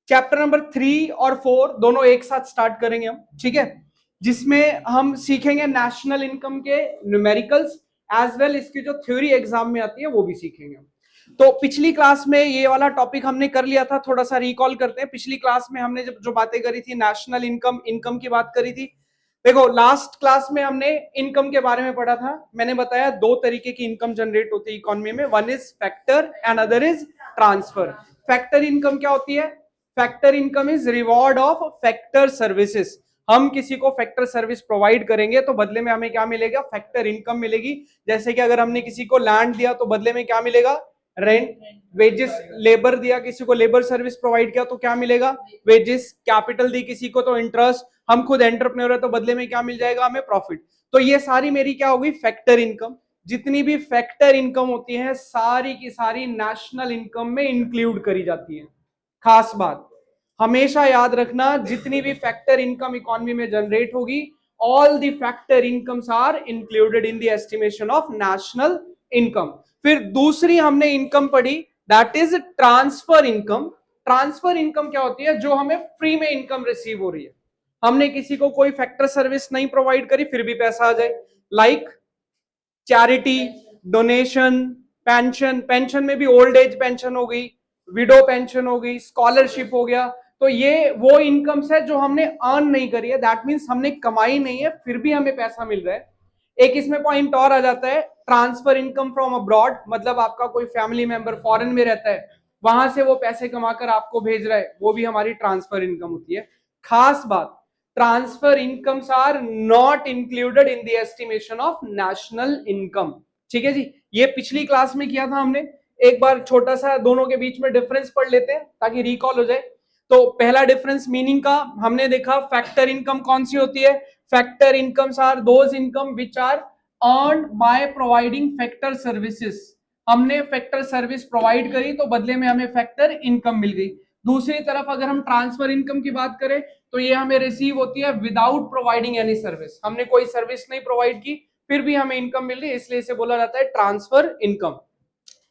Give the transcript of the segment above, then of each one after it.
Chapter number 3 और 4 दोनों एक साथ स्टार्ट करेंगे हम, ठीक है, जिसमें हम सीखेंगे नेशनल इनकम के न्यूमेरिकल्स एज वेल इसकी जो थ्योरी एग्जाम में आती है वो भी सीखेंगे। तो पिछली क्लास में ये वाला टॉपिक हमने कर लिया था, थोड़ा सा रिकॉल करते हैं। पिछली क्लास में हमने जो बातें करी थी नेशनल इनकम, इनकम की बात करी थी। देखो लास्ट क्लास में हमने इनकम के बारे में पढ़ा था। मैंने बताया दो तरीके की इनकम जनरेट होती है इकोनॉमी में, one is factor and other is transfer. Factor income क्या होती है? Factor income is reward of factor services. हम किसी को फैक्टर सर्विस प्रोवाइड करेंगे तो बदले में हमें क्या मिलेगा? फैक्टर इनकम मिलेगी। जैसे कि अगर हमने किसी को लैंड दिया तो बदले में क्या मिलेगा? रेंट। वेजेस, लेबर दिया किसी को, लेबर सर्विस प्रोवाइड किया तो क्या मिलेगा? वेजेस। कैपिटल दी किसी को तो इंटरेस्ट। हम खुद एंटरप्रेन्योर है तो बदले में क्या मिल जाएगा? हमें प्रॉफिट। तो ये सारी मेरी क्या होगी? Factor income. जितनी भी फैक्टर इनकम होती है सारी की सारी नेशनल इनकम में इंक्लूड करी जाती है। खास बात हमेशा याद रखना, जितनी भी फैक्टर इनकम इकोनॉमी में जनरेट होगी, all the factor incomes are included in the estimation of national income. फिर दूसरी हमने इनकम पढ़ी, that is transfer income. Transfer income क्या होती है? जो हमें फ्री में इनकम रिसीव हो रही है। हमने किसी को कोई फैक्टर सर्विस नहीं प्रोवाइड करी फिर भी पैसा आ जाए, like charity, donation, pension. Pension में भी ओल्ड एज पेंशन हो गई, विडो पेंशन हो गई, स्कॉलरशिप हो गया। तो ये वो इनकम्स है जो हमने अर्न नहीं करी है, दैट मींस हमने कमाई नहीं है फिर भी हमें पैसा मिल रहा है। एक इसमें पॉइंट और आ जाता है, ट्रांसफर इनकम फ्रॉम अब्रॉड। मतलब आपका कोई फैमिली मेंबर फॉरेन में रहता है, वहां से वो पैसे कमाकर आपको भेज रहा है, वो भी हमारी ट्रांसफर इनकम होती है। खास बात, transfer incomes are not included in the estimation of national income. ठीक है जी, ये पिछली क्लास में किया था हमने। एक बार छोटा सा दोनों के बीच में डिफरेंस पढ़ लेते हैं ताकि रिकॉल हो जाए। तो पहला डिफरेंस मीनिंग का हमने देखा, फैक्टर इनकम कौन सी होती है? Factor incomes are those income which are earned by providing factor services. हमने फैक्टर सर्विस प्रोवाइड करी तो बदले में हमें फैक्टर इनकम मिल गई। दूसरी तरफ अगर हम ट्रांसफर इनकम की बात करें तो ये हमें रिसीव होती है विदाउट प्रोवाइडिंग एनी सर्विस। हमने कोई सर्विस नहीं प्रोवाइड की फिर भी हमें इनकम मिल रही है, इसलिए इसे बोला जाता है ट्रांसफर इनकम।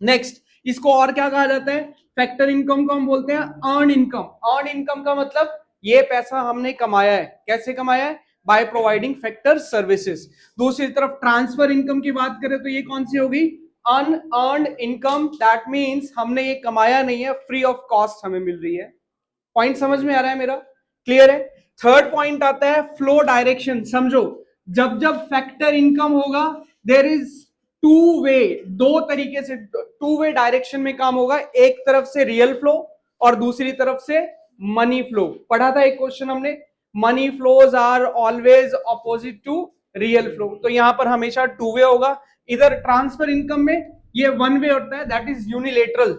नेक्स्ट, इसको और क्या कहा जाता है? फैक्टर इनकम को हम बोलते हैं अर्न इनकम। अर्न इनकम का मतलब ये पैसा हमने कमाया है। कैसे कमाया है? Bye providing factor services. दूसरी तरफ ट्रांसफर इनकम की बात करें तो ये कौन सी होगी? Unearned income. दैट मींस हमने ये कमाया नहीं है, फ्री ऑफ कॉस्ट हमें मिल रही है। पॉइंट समझ में आ रहा है मेरा? क्लियर है? थर्ड पॉइंट आता है फ्लो डायरेक्शन। समझो, जब जब फैक्टर इनकम होगा देयर इज टू वे, दो तरीके से टू वे डायरेक्शन में काम होगा। एक तरफ से रियल फ्लो और दूसरी तरफ से मनी फ्लो। पढ़ा था एक क्वेश्चन हमने, money flows are always opposite to real flow. तो यहां पर हमेशा टू वे होगा। इधर ट्रांसफर इनकम में ये वन वे होता है, दैट इज यूनिलेटरल,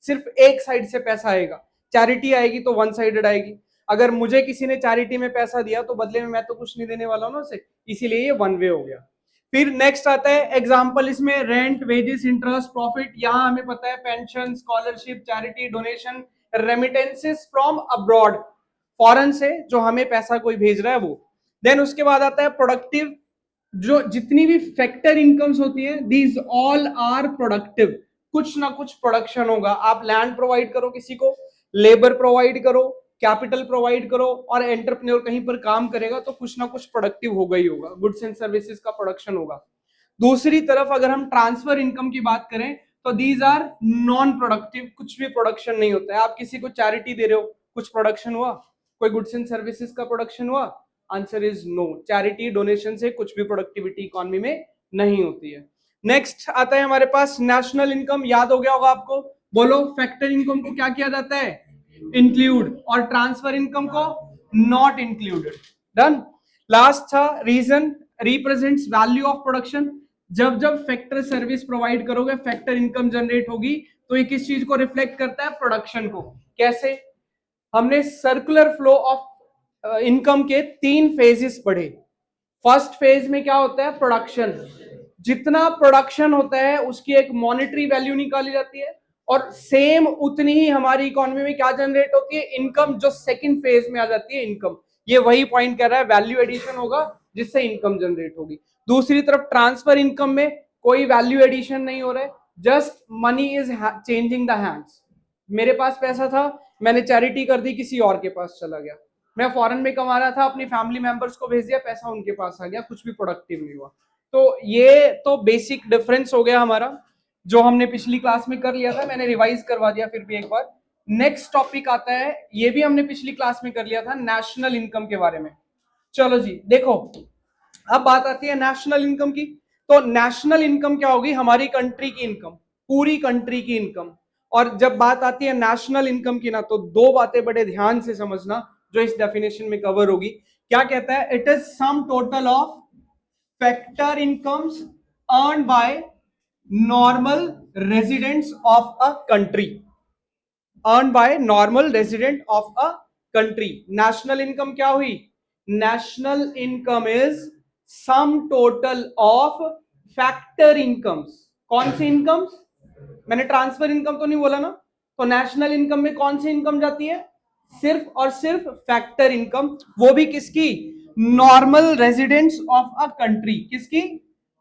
सिर्फ एक साइड से पैसा आएगा। चैरिटी आएगी तो वन साइडेड आएगी। अगर मुझे किसी ने चैरिटी में पैसा दिया तो बदले में मैं तो कुछ नहीं देने वाला हूं ना उसे, इसीलिए ये वन वे हो गया। फिर नेक्स्ट आता है एग्जांपल, इसमें रेंट, वेजेस, इंटरेस्ट, प्रॉफिट। यहां हमें पता है pension, scholarship, charity, donation, remittances from abroad, foreign से जो हमें पैसा कोई भेज रहा है वो। देन उसके बाद आता है प्रोडक्टिव। जो जितनी भी फैक्टर इनकम्स होती है दीज ऑल आर प्रोडक्टिव। कुछ ना कुछ प्रोडक्शन होगा। आप लैंड प्रोवाइड करो किसी को, लेबर प्रोवाइड करो, कैपिटल प्रोवाइड करो और एंटरप्रेन्योर कहीं पर काम करेगा तो कुछ ना कुछ प्रोडक्टिव होगा ही होगा, गुड्स एंड सर्विसेज का प्रोडक्शन होगा। दूसरी तरफ अगर हम ट्रांसफर इनकम की बात करें तो दीज आर नॉन प्रोडक्टिव, कुछ भी प्रोडक्शन नहीं होता है। आप किसी को चैरिटी दे रहे हो, कुछ प्रोडक्शन हुआ? कोई गुड्स एंड सर्विसेज का प्रोडक्शन हुआ? Answer is no. Charity, donation से कुछ भी प्रोडक्टिविटी इकोनॉमी में नहीं होती है। नेक्स्ट आता है हमारे पास नेशनल इनकम। याद हो गया होगा आपको, बोलो फैक्टर इनकम को क्या किया जाता है? इंक्लूड, और ट्रांसफर इनकम को नॉट इंक्लूडेड। डन। लास्ट था reason, represents value of production. जब जब फैक्टर सर्विस प्रोवाइड करोगे फैक्टर इनकम जनरेट होगी तो ये किस चीज को रिफ्लेक्ट करता है? प्रोडक्शन को। कैसे? हमने सर्कुलर फ्लो ऑफ इनकम के 3 फेजेस पढ़े। फर्स्ट फेज में क्या होता है? प्रोडक्शन। जितना प्रोडक्शन होता है उसकी एक मॉनेटरी वैल्यू निकाली जाती है और सेम उतनी ही हमारी इकोनॉमी में क्या जनरेट होती है? इनकम, जो सेकंड फेज में आ जाती है इनकम। ये वही पॉइंट कर रहा है, वैल्यू एडिशन होगा जिससे इनकम जनरेट होगी। दूसरी तरफ ट्रांसफर इनकम में कोई वैल्यू एडिशन नहीं हो रहा है, just money is changing the hands. मेरे पास पैसा था, मैंने चैरिटी कर दी, किसी और के पास चला गया। मैं फॉरेन में कमा रहा था, अपनी फैमिली मेंबर्स को भेज दिया, पैसा उनके पास आ गया, कुछ भी प्रोडक्टिव नहीं हुआ। तो ये तो बेसिक डिफरेंस हो गया हमारा, जो हमने पिछली क्लास में कर लिया था। मैंने रिवाइज करवा दिया फिर भी एक बार। नेक्स्ट टॉपिक आता है, ये भी हमने पिछली क्लास में कर लिया था, नेशनल इनकम के बारे में। चलो जी देखो, अब बात आती है नेशनल इनकम की। तो नेशनल इनकम क्या होगी? हमारी कंट्री की इनकम, पूरी कंट्री की इनकम। और जब बात आती है नेशनल इनकम की ना, तो दो बातें बड़े ध्यान से समझना जो इस डेफिनेशन में कवर होगी। क्या कहता है? It is sum total of factor incomes earn by normal residents of a country, earn by normal resident of a country. National income क्या हुई? National income is sum total of factor incomes. कौन सी incomes? मैंने transfer income तो नहीं बोला ना। तो national income में कौन सी इनकम जाती है? सिर्फ और सिर्फ फैक्टर इनकम। वो भी किसकी? Normal residents of a country. किसकी?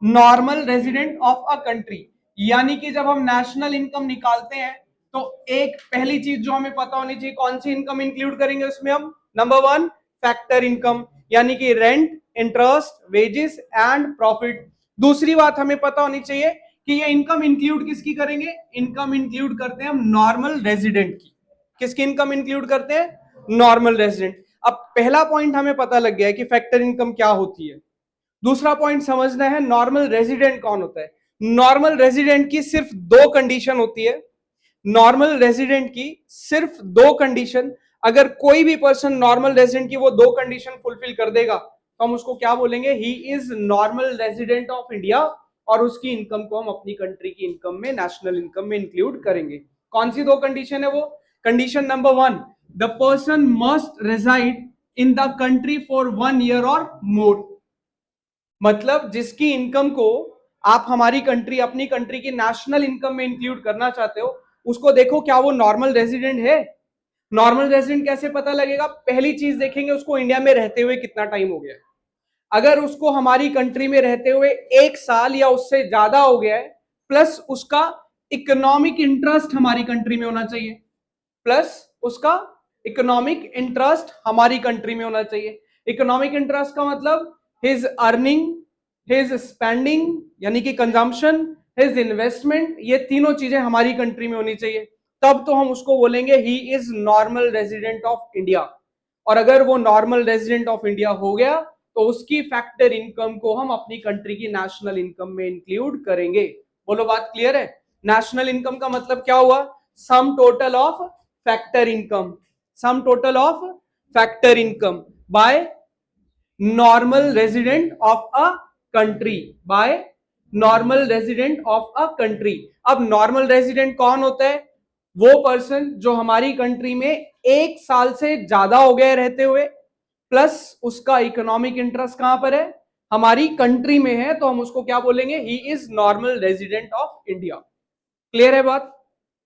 Normal resident of a country. यानी कि जब हम नेशनल इनकम निकालते हैं तो एक पहली चीज जो हमें पता होनी चाहिए, कौन सी इनकम इंक्लूड करेंगे उसमें हम? नंबर वन, फैक्टर इनकम, यानी कि rent, interest, wages and profit. दूसरी बात हमें पता होनी चाहिए कि ये इनकम इंक्लूड किसकी करेंगे? इनकम इंक्लूड करते हैं हम नॉर्मल रेजिडेंट की। किसकी इनकम इंक्लूड करते हैं? Normal resident. अब पहला पॉइंट हमें पता लग गया है कि फैक्टर इनकम क्या होती है। दूसरा पॉइंट समझना है, नॉर्मल रेजिडेंट कौन होता है। नॉर्मल रेजिडेंट की सिर्फ दो कंडीशन होती है। नॉर्मल रेजिडेंट की सिर्फ दो कंडीशन। अगर कोई भी पर्सन नॉर्मल रेजिडेंट की वो दो कंडीशन फुलफिल कर देगा तो हम उसको क्या बोलेंगे? He is normal resident of India, और उसकी इनकम को हम अपनी कंट्री की इनकम में, नेशनल इनकम में इंक्लूड करेंगे। कौन सी दो कंडीशन है वो? Condition number one, the person must reside in the country for 1 year और मोर। मतलब जिसकी इनकम को आप हमारी कंट्री, अपनी कंट्री की नेशनल इनकम में इंक्लूड करना चाहते हो, उसको देखो क्या वो नॉर्मल रेजिडेंट है। नॉर्मल रेजिडेंट कैसे पता लगेगा? पहली चीज देखेंगे उसको इंडिया में रहते हुए कितना टाइम हो गया है। अगर उसको हमारी कंट्री में रहते हुए 1 साल या उससे ज्यादा हो गया है, प्लस उसका इकोनॉमिक इंटरेस्ट हमारी कंट्री में होना चाहिए, प्लस उसका इकोनॉमिक इंटरेस्ट हमारी कंट्री में होना चाहिए। इकोनॉमिक इंटरेस्ट का मतलब हिज अर्निंग, हिज स्पेंडिंग यानी कि कंजम्पशन, हिज इन्वेस्टमेंट, ये तीनों चीजें हमारी कंट्री में होनी चाहिए। तब तो हम उसको बोलेंगे he is normal resident of India. और अगर वो नॉर्मल रेजिडेंट ऑफ इंडिया हो गया तो उसकी फैक्टर इनकम को हम अपनी कंट्री की नेशनल इनकम में इंक्लूड करेंगे। बोलो बात क्लियर है? नेशनल इनकम का मतलब क्या हुआ? Sum total of factor income, sum total of factor income by normal resident of a country, by normal resident of a country. अब नॉर्मल रेजिडेंट कौन होता है? वो पर्सन जो हमारी कंट्री में 1 साल से ज्यादा हो गया रहते हुए, प्लस उसका इकोनॉमिक इंटरेस्ट कहां पर है? हमारी कंट्री में है, तो हम उसको क्या बोलेंगे? He is normal resident of India. Clear है बात?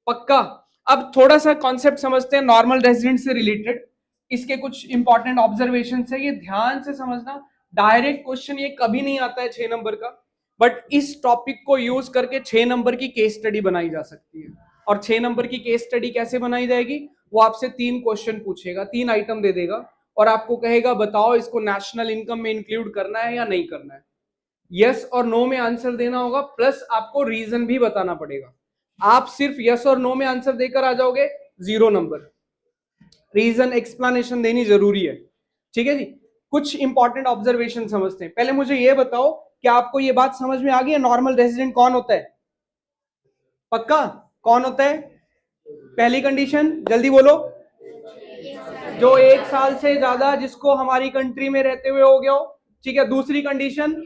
पक्का? अब थोड़ा सा कॉन्सेप्ट समझते हैं नॉर्मल रेजिडेंट से रिलेटेड। इसके कुछ इंपॉर्टेंट ऑब्जर्वेशन है, ये ध्यान से समझना। डायरेक्ट क्वेश्चन ये कभी नहीं आता है 6 नंबर का, बट इस टॉपिक को यूज करके 6 नंबर की केस स्टडी बनाई जा सकती है। और 6 नंबर की केस स्टडी कैसे बनाई जाएगी? वो आपसे 3 क्वेश्चन पूछेगा, 3 आइटम दे देगा और आपको कहेगा बताओ इसको नेशनल इनकम में इंक्लूड करना है या नहीं करना है। यस और नो में आंसर देना होगा, प्लस आपको रीजन भी बताना पड़ेगा। आप सिर्फ यस और नो में आंसर देकर आ जाओगे, 0 नंबर। रीजन, एक्सप्लेनेशन देनी जरूरी है। ठीक है जी? कुछ इंपॉर्टेंट ऑब्जर्वेशन समझते हैं। पहले मुझे ये बताओ कि आपको ये बात समझ में आ गई है नॉर्मल रेजिडेंट कौन होता है? पक्का? कौन होता है? पहली कंडीशन जल्दी बोलो। जो 1 साल से ज्यादा जिसको हमारी कंट्री में रहते हुए हो गया हो। ठीक है, दूसरी condition,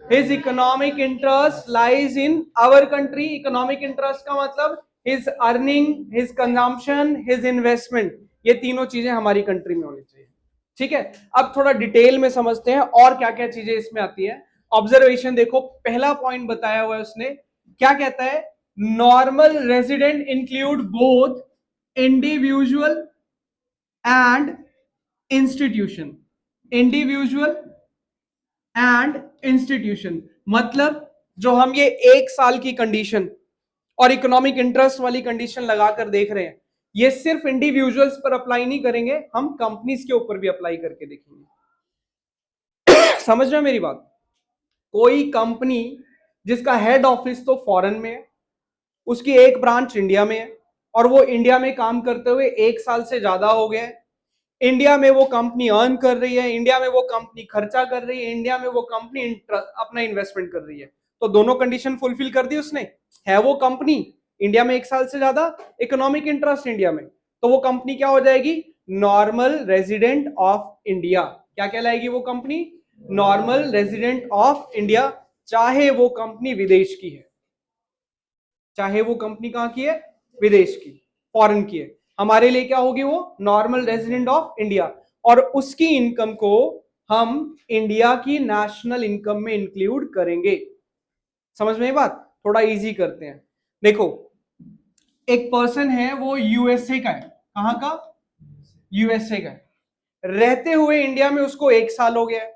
his economic interest lies in our country। economic interest का मतलब his earning, his consumption, his investment, ये तीनों चीजें हमारी कंट्री में होनी चाहिए। ठीक है, अब थोड़ा डिटेल में समझते हैं और क्या क्या चीजें इसमें आती है। ऑब्जर्वेशन देखो, पहला पॉइंट बताया हुआ है उसने, क्या कहता है? Normal resident include both individual and institution. Individual and institution मतलब जो हम ये 1 साल की कंडीशन और इकोनॉमिक इंटरेस्ट वाली कंडीशन लगाकर देख रहे हैं, ये सिर्फ इंडिविजुअल्स पर अप्लाई नहीं करेंगे, हम कंपनीज के ऊपर भी अप्लाई करके देखेंगे। समझ रहे हो मेरी बात? कोई कंपनी जिसका हेड ऑफिस तो फॉरेन में है, उसकी एक ब्रांच इंडिया में है, और वो इंडिया में काम करते हुए 1 साल से ज्यादा हो गया है, इंडिया में वो कंपनी अर्न कर रही है, इंडिया में वो कंपनी खर्चा कर रही है, इंडिया में वो कंपनी अपना इन्वेस्टमेंट कर रही है, तो दोनों कंडीशन फुलफिल कर दी उसने। है वो कंपनी इंडिया में 1 साल से ज्यादा, इकोनॉमिक इंटरेस्ट इंडिया में, तो वो कंपनी क्या हो जाएगी? Normal resident of India. क्या कहलाएगी वो company? Normal resident of India, चाहे वो कंपनी विदेश की है, चाहे वो कंपनी कहां की है? विदेश की, फॉरेन की है। हमारे लिए क्या होगी वो? नॉर्मल रेजिडेंट ऑफ इंडिया, और उसकी इनकम को हम इंडिया की नेशनल इनकम में इंक्लूड करेंगे। समझ में ये बात? थोड़ा इजी करते हैं। देखो, एक पर्सन है, वो यूएसए का है। कहां का? यूएसए का है। रहते हुए इंडिया में उसको 1 साल हो गया है,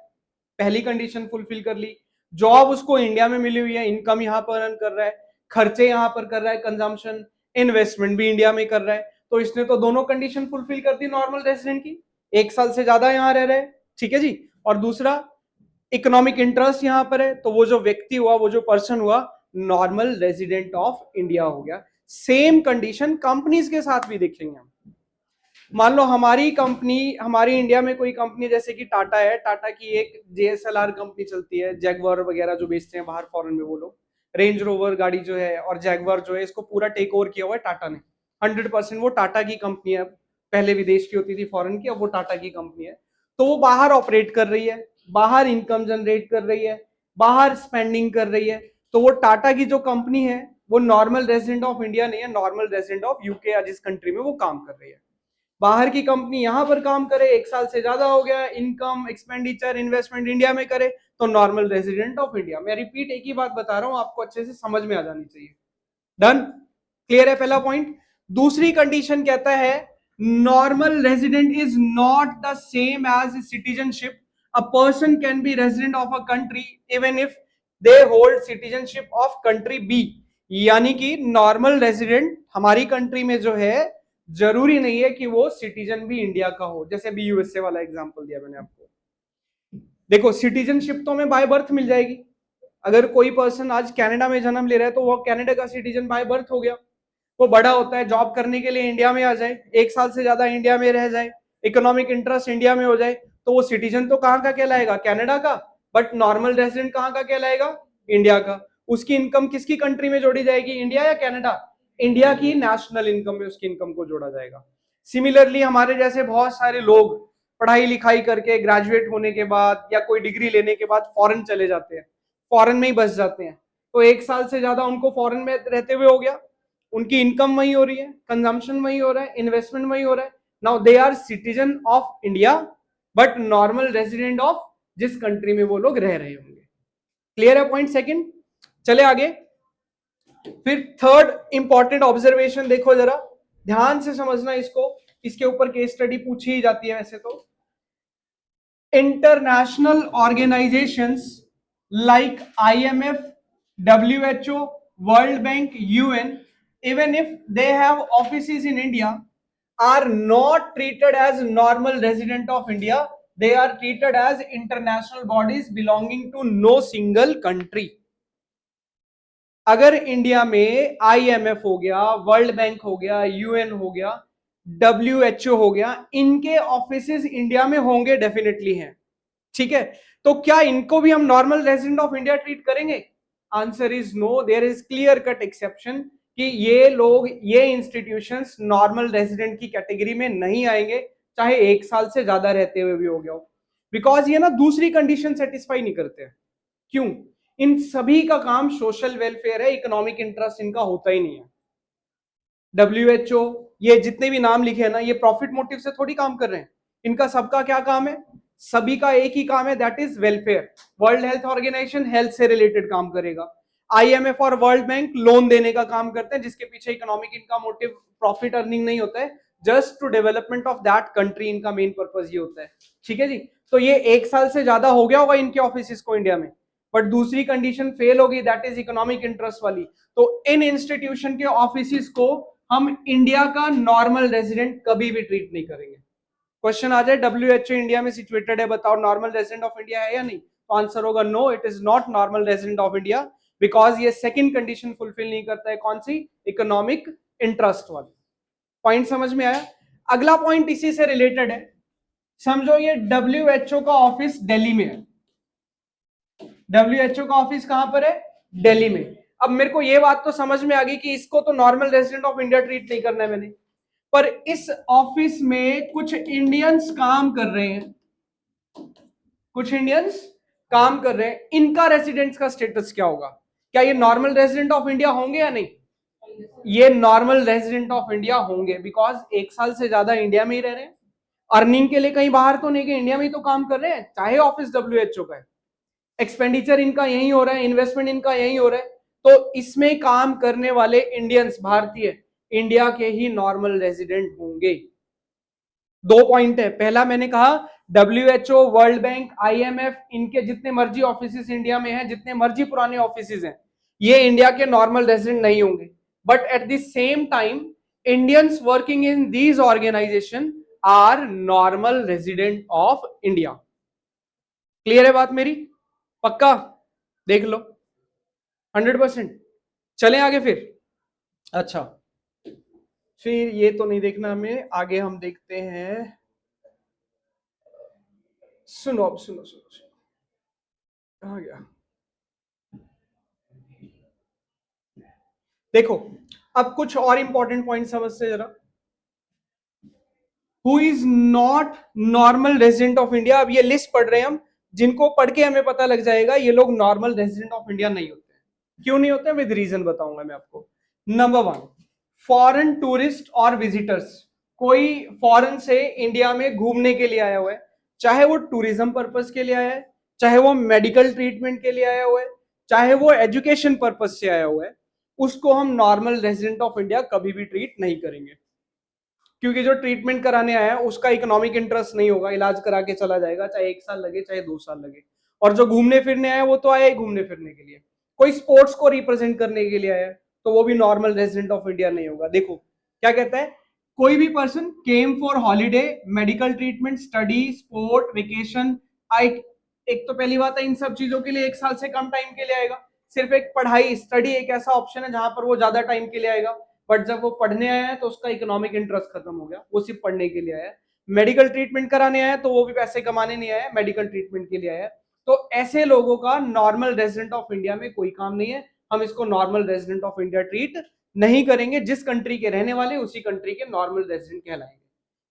पहली कंडीशन फुलफिल कर ली। जॉब उसको इंडिया में मिली हुई है, इनकम यहां पर अर्न कर रहा है, खर्चे यहां पर कर रहा है, कंजम्पशन, इन्वेस्टमेंट भी इंडिया में कर रहा है, तो इसने तो दोनों कंडीशन फुलफिल कर दी नॉर्मल रेजिडेंट की। 1 साल से ज्यादा यहां रह रहे हैं, ठीक है जी। और दूसरा, इकोनॉमिक इंटरेस्ट यहां पर है, तो वो जो व्यक्ति हुआ, वो जो पर्सन हुआ, नॉर्मल रेजिडेंट ऑफ इंडिया हो गया। सेम कंडीशन कंपनीज के साथ भी देखेंगे हम। मान लो हमारी कंपनी, हमारी इंडिया में कोई कंपनी जैसे कि टाटा है, टाटा की एक जेएसएलआर कंपनी चलती है, जैगवार वगैरह जो बेचते हैं बाहर फॉरेन में वो लोग, रेंज रोवर गाड़ी जो है और जैगवार जो है, इसको पूरा टेक ओवर किया हुआ है टाटा ने। 100% वो टाटा की कंपनी है, पहले विदेश की होती थी, फॉरेन की, अब वो टाटा की कंपनी है। तो वो बाहर ऑपरेट कर रही है, बाहर इनकम जनरेट कर रही है, बाहर स्पेंडिंग कर रही है, तो वो टाटा की जो कंपनी है वो नॉर्मल रेजिडेंट ऑफ इंडिया नहीं है, नॉर्मल रेजिडेंट ऑफ यूके या जिस कंट्री में वो काम कर रही है। बाहर की कंपनी यहां पर काम करे, 1 साल से ज्यादा हो गया, इनकम, एक्सपेंडिचर, इन्वेस्टमेंट इंडिया में करे, तो नॉर्मल रेजिडेंट ऑफ इंडिया। मैं रिपीट एक ही बात बता रहा हूं, आपको अच्छे से समझ में आ जानी चाहिए। डन? क्लियर है पहला पॉइंट? दूसरी कंडीशन कहता है, normal resident is not the same as citizenship. A person can be resident of a country even if they hold citizenship of country B. यानी कि नॉर्मल रेजिडेंट हमारी कंट्री में जो है, जरूरी नहीं है कि वो सिटीजन भी इंडिया का हो। जैसे अभी यूएसए वाला एग्जांपल दिया मैंने आपको। देखो, सिटीजनशिप तो हमें बाय बर्थ मिल जाएगी। अगर कोई पर्सन आज कनाडा में जन्म ले रहा है, तो वो कनाडा का सिटीजन बाय बर्थ हो गया। वो बड़ा होता है, जॉब करने के लिए इंडिया में आ जाए, 1 साल से ज्यादा इंडिया में रह जाए, इकोनॉमिक इंटरेस्ट इंडिया में हो जाए, तो वो सिटीजन तो कहां का कहलाएगा? कनाडा का। बट नॉर्मल रेजिडेंट कहां का कहलाएगा? इंडिया का। उसकी इनकम किसकी कंट्री में जोड़ी जाएगी? इंडिया या कनाडा? इंडिया की नेशनल इनकम में उसकी इनकम को जोड़ा जाएगा। सिमिलरली हमारे जैसे बहुत सारे लोग पढ़ाई लिखाई करके, ग्रेजुएट होने के बाद या कोई डिग्री लेने के बाद फॉरेन चले जाते हैं, फॉरेन में ही बस जाते हैं, तो 1 साल से ज्यादा उनको फॉरेन में रहते हुए हो गया, उनकी इनकम वही हो रही है, कंजम्पशन वही हो रहा है, इन्वेस्टमेंट वही हो रहा है। Now they are citizen of India, but normal resident of जिस कंट्री में वो लोग रह रहे होंगे। क्लियर है पॉइंट सेकंड? चले आगे। फिर थर्ड इंपॉर्टेंट ऑब्जर्वेशन देखो जरा, ध्यान से समझना इसको, इसके ऊपर केस स्टडी पूछी ही जाती है वैसे तो। International organisations like IMF, WHO, World Bank, UN, even if they have offices in India, are not treated as normal resident of India. They are treated as international bodies belonging to no single country. अगर India में IMF हो गया, world bank हो गया, UN हो गया, WHO हो गया, इनके ऑफिसेस इंडिया में होंगे, डेफिनेटली हैं, ठीक है, तो क्या इनको भी हम normal resident of India treat करेंगे? Answer is no. There is clear cut exception कि ये लोग, ये इंस्टीट्यूशंस नॉर्मल रेजिडेंट की कैटेगरी में नहीं आएंगे, चाहे 1 साल से ज्यादा रहते हुए भी हो गया हो, बिकॉज ये ना दूसरी कंडीशन सेटिस्फाई नहीं करते हैं। क्यों? इन सभी का काम सोशल वेलफेयर है, इकोनॉमिक इंटरेस्ट इनका होता ही नहीं है। WHO, ये जितने भी नाम लिखे हैं ना, ये प्रॉफिट मोटिव से थोड़ी काम कर रहे हैं। इनका सबका क्या काम है? सभी का एक ही काम है, that is welfare. World health organisation health से रिलेटेड काम करेगा, IMF और वर्ल्ड बैंक लोन देने का काम करते हैं, जिसके पीछे इकोनॉमिक इनका मोटिव प्रॉफिट अर्निंग नहीं होता है, just to development of that country, इनका मेन पर्पज ये होता है, ठीक है जी। तो ये 1 साल से ज्यादा हो गया होगा इनके ऑफिस को इंडिया में, बट दूसरी कंडीशन फेल होगी, दैट इज इकोनॉमिक इंटरेस्ट वाली। तो इन इंस्टीट्यूशन के ऑफिस को हम इंडिया का नॉर्मल रेजिडेंट कभी भी ट्रीट नहीं करेंगे। क्वेश्चन आ जाए WHO इंडिया में सिचुएटेड है, बताओ नॉर्मल रेजिडेंट ऑफ इंडिया है या नहीं, तो आंसर होगा no, it is not normal resident of India, because ये सेकंड कंडीशन फुलफिल नहीं करता है। कौन सी? इकोनॉमिक इंटरेस्ट वाली। पॉइंट समझ में आया? अगला पॉइंट इसी से रिलेटेड है। समझो ये WHO का ऑफिस दिल्ली में है। WHO का ऑफिस कहां पर है? दिल्ली में। अब मेरे को ये बात तो समझ में आ गई कि इसको तो normal resident of India treat नहीं करना है मैंने, पर इस ऑफिस में कुछ इंडियंस काम कर रहे हैं, कुछ इंडियंस काम कर रहे हैं, इनका रेसिडेंट्स का स्टेटस क्या होगा? क्या ये नॉर्मल रेजिडेंट ऑफ इंडिया होंगे या नहीं? ये नॉर्मल रेजिडेंट ऑफ इंडिया होंगे, बिकॉज 1 साल से ज्यादा इंडिया में ही रह रहे हैं, अर्निंग के लिए कहीं बाहर तो नहीं गए, इंडिया में ही तो काम कर रहे हैं, चाहे ऑफिस WHO का है, एक्सपेंडिचर इनका यही हो रहा है, इन्वेस्टमेंट इनका यही हो रहा है, तो इसमें काम करने वाले इंडियंस, भारतीय, इंडिया के ही नॉर्मल रेजिडेंट होंगे। 2 पॉइंट है। पहला मैंने कहा WHO, वर्ल्ड बैंक, IMF, इनके जितने मर्जी ऑफिस इंडिया में हैं, जितने मर्जी पुराने ऑफिस हैं, ये इंडिया के नॉर्मल रेजिडेंट नहीं होंगे, but at the same time Indians working in these organisation are normal resident of India. Clear है बात मेरी? पक्का? देख लो 100%। चलें आगे फिर। अच्छा, फिर ये तो नहीं देखना हमें, आगे हम देखते हैं। सुनो अब, सुनो सुनो सुनो, कहाँ गया? देखो अब कुछ और इंपॉर्टेंट पॉइंट समझते जरा। Who is not normal resident of India? अब ये लिस्ट पढ़ रहे हैं हम, जिनको पढ़ के हमें पता लग जाएगा ये लोग नॉर्मल रेजिडेंट ऑफ इंडिया नहीं होते हैं। क्यों नहीं होते? विद रीजन बताऊंगा मैं आपको। नंबर 1, फॉरेन टूरिस्ट और विजिटर्स। कोई फॉरेन से इंडिया में घूमने के लिए आया हुआ है, चाहे वो टूरिज्म पर्पस के लिए आया है, चाहे वो मेडिकल ट्रीटमेंट के लिए आया हुआ है, चाहे वो एजुकेशन पर्पस से आया हुआ है, उसको हम नॉर्मल रेजिडेंट ऑफ इंडिया कभी भी ट्रीट नहीं करेंगे। क्योंकि जो ट्रीटमेंट कराने आया है उसका इकोनॉमिक इंटरेस्ट नहीं होगा, इलाज करा के चला जाएगा, चाहे 1 साल लगे चाहे 2 साल लगे। और जो घूमने फिरने आया वो तो आया ही घूमने फिरने के लिए। कोई स्पोर्ट्स को रिप्रेजेंट करने के लिए आया तो वो भी नॉर्मल रेजिडेंट ऑफ इंडिया नहीं होगा। देखो क्या कहता है, कोई भी person came for holiday, medical treatment, study, sport, vacation. एक तो पहली बात है इन सब चीजों के लिए 1 साल से कम टाइम के लिए आएगा। सिर्फ एक पढ़ाई, स्टडी एक ऐसा ऑप्शन है जहां पर वो ज्यादा टाइम के लिए आएगा, बट जब वो पढ़ने आया है तो उसका इकोनॉमिक इंटरेस्ट खत्म हो गया, वो सिर्फ पढ़ने के लिए आया है। मेडिकल ट्रीटमेंट कराने आया तो वो भी पैसे कमाने नहीं आया, मेडिकल ट्रीटमेंट के लिए आया। तो ऐसे लोगों का नॉर्मल रेजिडेंट ऑफ इंडिया में कोई काम नहीं है, हम इसको normal resident of India treat नहीं करेंगे। जिस कंट्री के रहने वाले उसी कंट्री के नॉर्मल रेजिडेंट कहलाएंगे।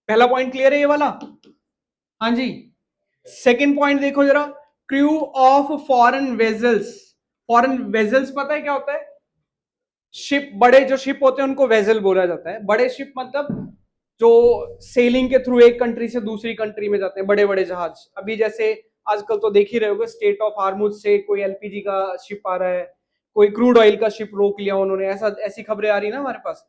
पहला पॉइंट क्लियर है ये वाला? हाँ जी। सेकेंड पॉइंट देखो जरा, crew of foreign vessels. Foreign vessels पता है क्या होता है? शिप, बड़े जो शिप होते हैं उनको वेजल बोला जाता है। बड़े शिप मतलब जो सेलिंग के थ्रू एक कंट्री से दूसरी कंट्री में जाते हैं, बड़े बड़े जहाज। अभी जैसे आजकल तो देख ही रहे होगे, स्टेट ऑफ हार्मुज से कोई LPG का शिप आ रहा है, कोई क्रूड ऑयल का शिप रोक लिया उन्होंने, ऐसा ऐसी खबरें आ रही ना हमारे पास।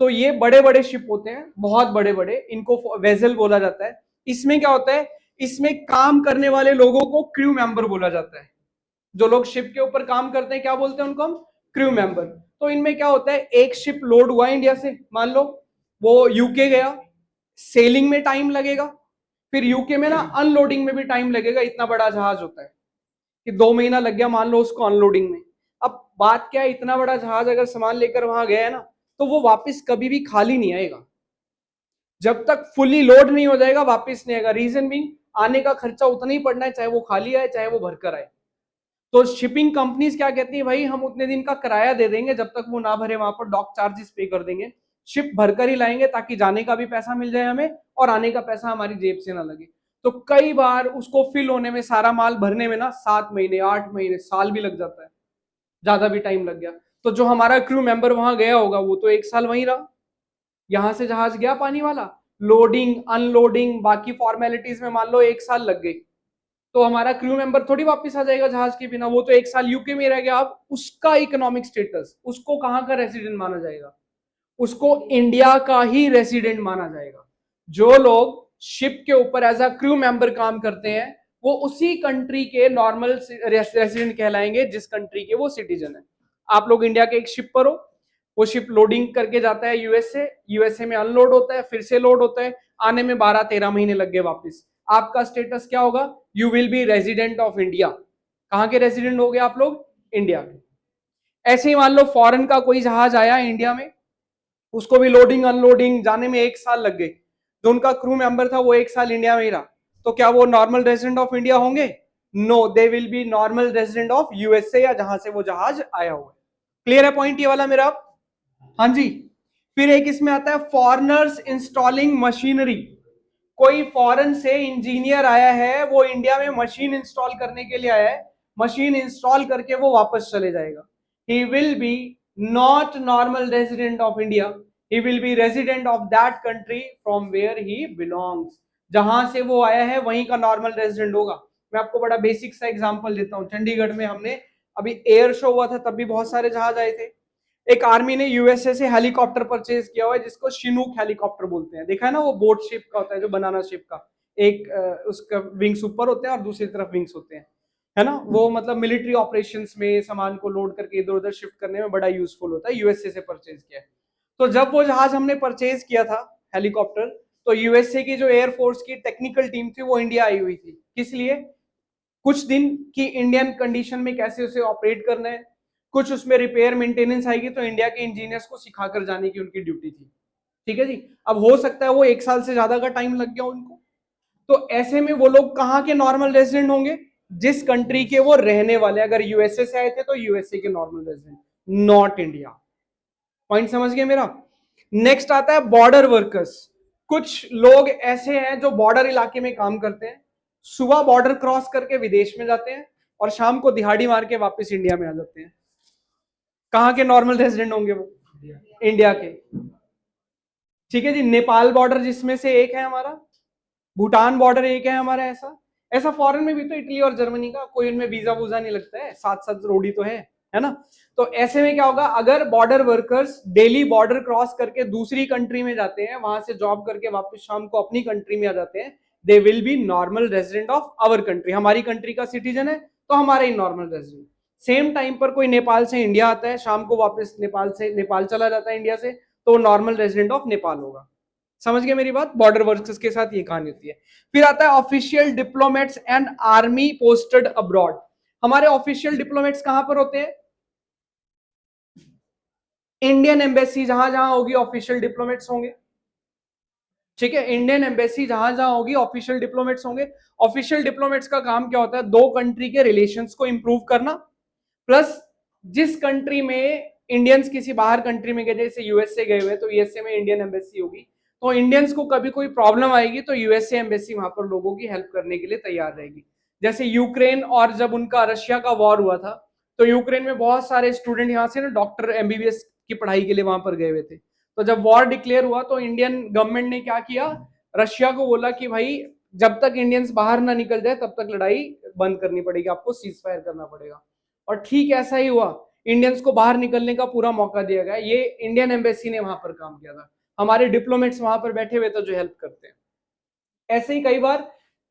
तो ये बड़े बड़े शिप होते हैं, बहुत बड़े बड़े, इनको वेजल बोला जाता है। इसमें क्या होता है, इसमें काम करने वाले लोगों को क्रू मेंबर बोला जाता है। जो लोग शिप के ऊपर काम करते हैं क्या बोलते हैं उनको? हम क्रू मेंबर। तो इनमें क्या होता है, एक शिप लोड हुआ इंडिया से, मान लो वो यूके गया, सेलिंग में टाइम लगेगा, फिर यूके में ना अनलोडिंग में भी टाइम लगेगा। इतना बड़ा जहाज होता है कि 2 महीना लग गया मान लो उसको अनलोडिंग में। अब बात क्या है, इतना बड़ा जहाज अगर सामान लेकर वहां गया है ना, तो वो वापस कभी भी खाली नहीं आएगा, जब तक फुली लोड नहीं हो जाएगा वापस नहीं आएगा। रीजन भी, आने का खर्चा उतना ही पड़ना है, चाहे वो खाली आए चाहे वो भरकर आए। तो शिपिंग कंपनीज क्या कहती है, भाई हम उतने दिन का किराया दे देंगे, जब तक वो ना भरे वहां पर डॉक चार्जेस पे कर देंगे, शिप भरकर ही लाएंगे, ताकि जाने का भी पैसा मिल जाए हमें और आने का पैसा हमारी जेब से ना लगे। तो कई बार उसको फिल होने में, सारा माल भरने में ना 7 महीने, 8 महीने, साल भी लग जाता है, ज्यादा भी टाइम लग गया। तो जो हमारा क्रू मेंबर वहां गया होगा वो तो 1 साल वहीं रहा, यहां से जहाज गया पानी वाला, लोडिंग अनलोडिंग बाकी फॉर्मेलिटीज में मान लो 1 साल लग गई, तो हमारा क्रू मेंबर थोड़ी वापस आ जाएगा जहाज के बिना, वो तो 1 साल यूके में रह गया। अब उसका इकोनॉमिक स्टेटस, उसको कहां का रेसिडेंट माना जाएगा? उसको इंडिया का ही रेसिडेंट माना जाएगा। जो लोग शिप के ऊपर एज अ क्रू मेंबर काम करते हैं वो उसी कंट्री के नॉर्मल रेसिडेंट कहलाएंगे जिस कंट्री के वो सिटीजन है। आप लोग इंडिया के एक शिप पर हो, वो शिप लोडिंग करके जाता है यूएस से, यूएसए में अनलोड होता है, फिर से लोड होता है, आने में 12-13 महीने लग गए वापस। आपका स्टेटस क्या होगा? You will be resident of India. कहां के रेजिडेंट हो गए आप लोग? इंडिया के। ऐसे ही मान लो फॉरेन का कोई जहाज आया इंडिया में, उसको भी लोडिंग अनलोडिंग जाने में 1 साल लग गए, जो उनका क्रू मेंबर था वो 1 साल इंडिया में ही रहा, तो क्या वो नॉर्मल रेजिडेंट ऑफ इंडिया होंगे? No, they will be normal resident of USA या जहां से वो जहाज आया हुआ है। क्लियर है पॉइंट ये वाला मेरा? हाँ जी। फिर एक इसमें आता है फॉरेनर्स इंस्टॉलिंग मशीनरी। कोई फॉरेन से इंजीनियर आया है, वो इंडिया में मशीन इंस्टॉल करने के लिए आया है, मशीन इंस्टॉल करके वो वापस चले जाएगा। He will be not normal resident of India, he will be resident of that country from where he belongs. जहां से वो आया है वहीं का नॉर्मल रेजिडेंट होगा। मैं आपको बड़ा बेसिक सा एग्जांपल देता हूं। चंडीगढ़ में हमने अभी एयर शो हुआ था, तब भी बहुत सारे जहाज आए थे। एक आर्मी ने यूएसए से हेलीकॉप्टर परचेज किया हुआ है, जिसको शिनूक हेलीकॉप्टर बोलते हैं। देखा है ना, वो बोट शेप का होता है, जो बनाना शेप का, एक उसका विंग्स ऊपर होते हैं और दूसरी तरफ विंग्स होते हैं, है ना। वो मतलब मिलिट्री ऑपरेशंस में सामान को लोड करके इधर उधर शिफ्ट करने में बड़ा यूजफुल होता है। यूएसए से परचेज किया है। तो जब वो जहाज हमने परचेज किया था हेलीकॉप्टर, तो यूएसए की जो एयरफोर्स की टेक्निकल टीम थी वो इंडिया आई हुई थी। किस लिए? कुछ दिन की इंडियन कंडीशन में कैसे उसे ऑपरेट करना है, कुछ उसमें रिपेयर मेंटेनेंस आएगी, तो इंडिया के इंजीनियर्स को सिखाकर जाने की उनकी ड्यूटी थी। ठीक है जी। अब हो सकता है वो 1 साल से ज्यादा का टाइम लग गया उनको, तो ऐसे में वो लोग कहाँ के नॉर्मल रेजिडेंट होंगे? जिस कंट्री के वो रहने वाले। अगर यूएसए से आए थे तो यूएसए के normal resident, not India. Point समझ गए मेरा? नेक्स्ट आता है बॉर्डर वर्कर्स। कुछ लोग ऐसे हैं जो बॉर्डर इलाके में काम करते हैं, सुबह बॉर्डर क्रॉस करके विदेश में जाते हैं और शाम को दिहाड़ी मार के वापस इंडिया में आ जाते हैं। कहां के नॉर्मल रेजिडेंट होंगे वो? इंडिया के। ठीक है जी। नेपाल बॉर्डर जिसमें से एक है हमारा, भूटान बॉर्डर एक है हमारा। ऐसा ऐसा फॉरेन में भी तो इटली और जर्मनी का कोई उनमें वीजा वूजा नहीं लगता है, साथ साथ रोडी तो है ना। तो ऐसे में क्या होगा, अगर border workers daily border cross करके दूसरी कंट्री में जाते हैं, वहां से जॉब करके वापस शाम को अपनी कंट्री में आ जाते हैं, they will be normal resident of our country. हमारी कंट्री का सिटीजन है तो हमारा ही नॉर्मल रेजिडेंट। सेम टाइम पर कोई नेपाल से इंडिया आता है, शाम को वापस नेपाल चला जाता है इंडिया से, तो नॉर्मल रेजिडेंट ऑफ नेपाल होगा। समझ गए मेरी बात? बॉर्डर वर्कर्स के साथ ये कहानी होती है। फिर आता है official diplomats and army posted abroad. हमारे ऑफिशियल डिप्लोमेट्स कहां पर होते हैं? इंडियन एम्बेसी जहां जहां होगी ऑफिशियल डिप्लोमेट्स होंगे। ठीक है, इंडियन एम्बेसी जहां जहां होगी ऑफिशियल डिप्लोमेट्स होंगे। ऑफिशियल डिप्लोमेट्स का काम क्या होता है? दो कंट्री के रिलेशंस को इंप्रूव करना, प्लस जिस कंट्री में इंडियंस किसी बाहर कंट्री में गए, जैसे यूएसए गए हुए, तो यूएसए में इंडियन एम्बेसी होगी, तो इंडियंस को कभी कोई प्रॉब्लम आएगी तो यूएसए एम्बेसी वहां पर लोगों की हेल्प करने के लिए तैयार रहेगी। जैसे यूक्रेन और जब उनका रशिया का वॉर हुआ था, तो यूक्रेन में बहुत सारे स्टूडेंट यहाँ से ना डॉक्टर एमबीबीएस की पढ़ाई के लिए वहां पर गए हुए थे। तो जब वॉर डिक्लेयर हुआ तो इंडियन गवर्नमेंट ने क्या किया, रशिया को बोला कि भाई जब तक इंडियंस बाहर ना निकल जाए तब तक लड़ाई बंद करनी पड़ेगी, आपको सीज फायर करना पड़ेगा। और ठीक ऐसा ही हुआ, इंडियंस को बाहर निकलने का पूरा मौका दिया गया। ये इंडियन एम्बेसी ने वहां पर काम किया था, हमारे डिप्लोमेट्स वहां पर बैठे हुए थे जो हेल्प करते हैं। ऐसे ही कई बार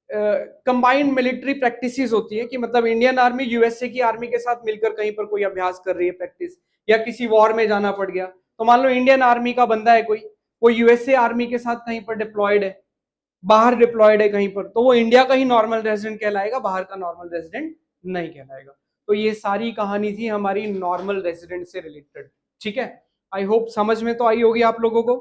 कंबाइंड मिलिट्री प्रैक्टिसेस होती है कि मतलब इंडियन आर्मी यूएसए की आर्मी के साथ मिलकर कहीं पर कोई अभ्यास कर रही है, प्रैक्टिस, या किसी वॉर में जाना पड़ गया, तो मान लो इंडियन आर्मी का बंदा है कोई, वो यूएसए आर्मी के साथ कहीं पर डिप्लॉयड है, बाहर डिप्लॉयड है कहीं पर, तो वो इंडिया का ही नॉर्मल रेजिडेंट कहलाएगा, बाहर का नॉर्मल रेजिडेंट नहीं कहलाएगा। तो ये सारी कहानी थी हमारी नॉर्मल रेजिडेंट से रिलेटेड। ठीक है, आई होप समझ में तो आई होगी आप लोगों को।